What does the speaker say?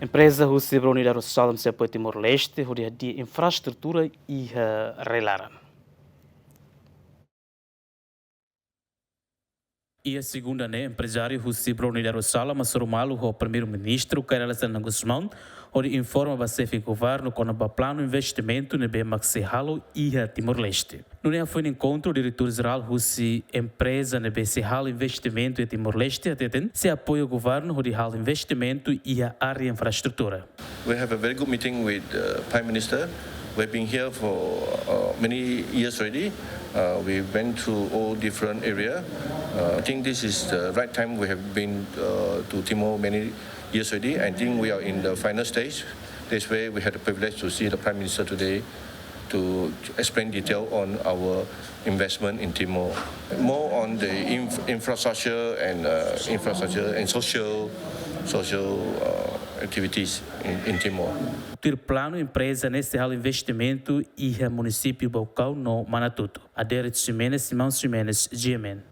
Empreza husi Brunuei Darussalam se apoia Timor-Leste, hodi hadia infraestrutura e laran. E a segunda, empresário husi Brunuei Darussalam, Masurumalo, o primeiro-ministro, Carlos Guzmão, onde informa o governo com o plano de investimento no Maxihalo e a Timor-Leste. No foi um encontro, o diretor-geral husi Empreza no Maxihalo Investimento e Timor-Leste, se apoia o governo, onde halo investimento e a área infraestrutura. We have a very good meeting with the Prime Minister. We've been here for many years already. We went through all different areas. I think this is the right time. We have been to Timor many years already. I think we are in the final stage. This way we had the privilege to see the Prime Minister today to explain detail on our investment in Timor. More on the infrastructure and social activities in Timor. Ter plano empresa nesse halo investimento e o município Bocau no Manatuto. Adere Simão Ximenes, GMN.